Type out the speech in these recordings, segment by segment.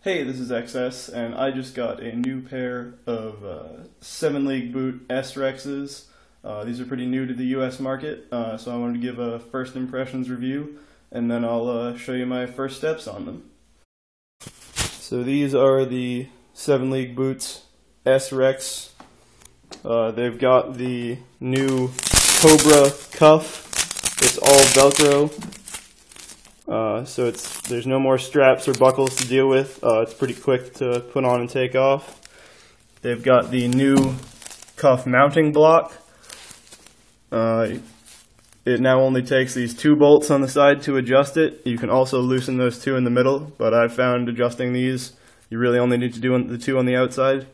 Hey, this is XS, and I just got a new pair of 7-league boot S-Rexes. These are pretty new to the US market, so I wanted to give a first impressions review, and then I'll show you my first steps on them. So these are the 7-league boots S-Rex. They've got the new Cobra cuff. It's all Velcro. So there's no more straps or buckles to deal with. It's pretty quick to put on and take off. They've got the new cuff mounting block. It now only takes these 2 bolts on the side to adjust it. You can also loosen those 2 in the middle, but I've found adjusting these, you really only need to do the 2 on the outside.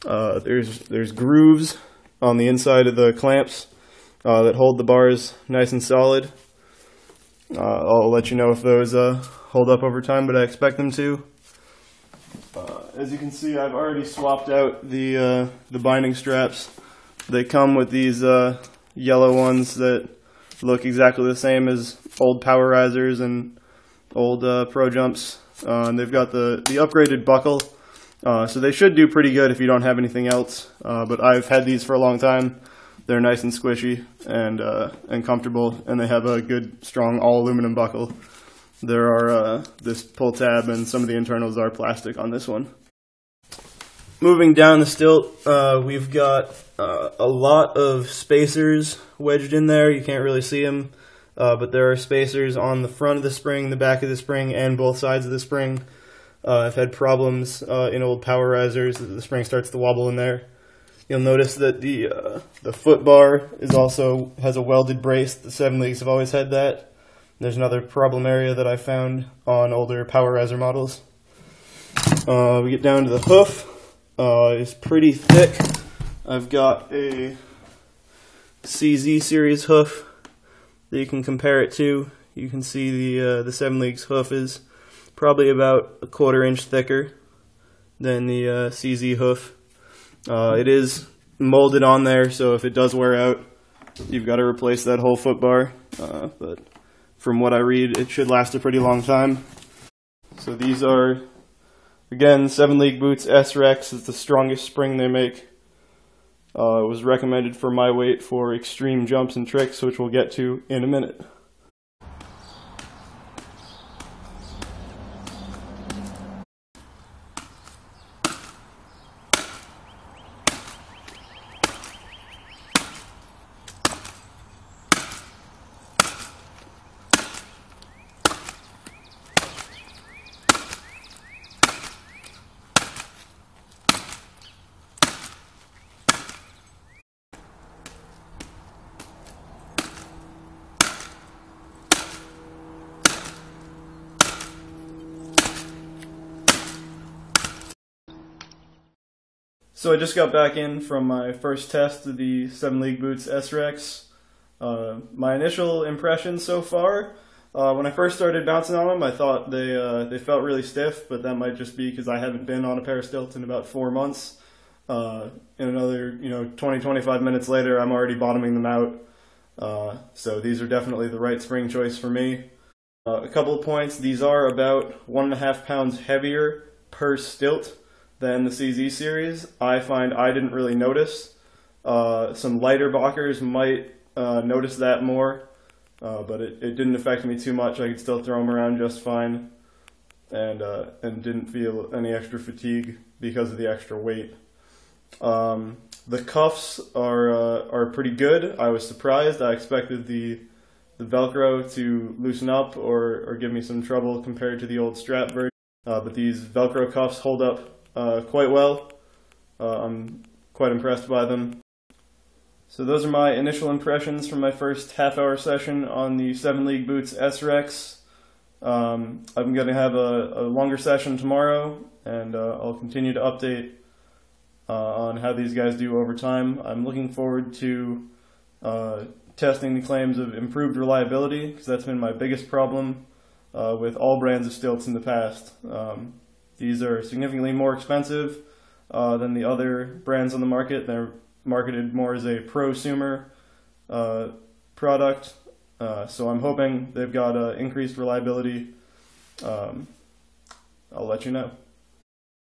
There's grooves on the inside of the clamps that hold the bars nice and solid. I'll let you know if those hold up over time, but I expect them to. As you can see, I've already swapped out the binding straps. They come with these yellow ones that look exactly the same as old Power Risers and old Pro Jumps. And they've got the upgraded buckle, so they should do pretty good if you don't have anything else. But I've had these for a long time. They're nice and squishy and comfortable, and they have a good, strong all-aluminum buckle. There are this pull tab, and some of the internals are plastic on this one. Moving down the stilt, we've got a lot of spacers wedged in there. You can't really see them, but there are spacers on the front of the spring, the back of the spring, and both sides of the spring. I've had problems in old Power Risers. The spring starts to wobble in there. You'll notice that the foot bar has a welded brace. The 7-leagues have always had that. There's another problem area that I found on older Power Riser models. We get down to the hoof. It's pretty thick. I've got a CZ series hoof that you can compare it to. You can see the 7-leagues hoof is probably about 1/4 inch thicker than the CZ hoof. It is molded on there, so if it does wear out, you've got to replace that whole foot bar. But from what I read, it should last a pretty long time. So these are, again, 7-league boots S-Rex. It's the strongest spring they make. It was recommended for my weight for extreme jumps and tricks, which we'll get to in a minute. So I just got back in from my first test of the 7-league boots S-Rex. My initial impressions so far, when I first started bouncing on them, I thought they felt really stiff, but that might just be because I haven't been on a pair of stilts in about 4 months. In another 20-25 minutes later, I'm already bottoming them out. So these are definitely the right spring choice for me. A couple of points: these are about 1.5 pounds heavier per stilt than the CZ series. I find I didn't really notice. Some lighter balkers might notice that more, but it didn't affect me too much. I could still throw them around just fine, and didn't feel any extra fatigue because of the extra weight. The cuffs are pretty good. I was surprised. I expected the Velcro to loosen up or give me some trouble compared to the old strap version, but these Velcro cuffs hold up quite well. I'm quite impressed by them. So those are my initial impressions from my first half-hour session on the 7-league boots S-Rex. I'm going to have a longer session tomorrow, and I'll continue to update on how these guys do over time. I'm looking forward to testing the claims of improved reliability, because that's been my biggest problem with all brands of stilts in the past. These are significantly more expensive than the other brands on the market. They're marketed more as a prosumer product, so I'm hoping they've got increased reliability I'll let you know.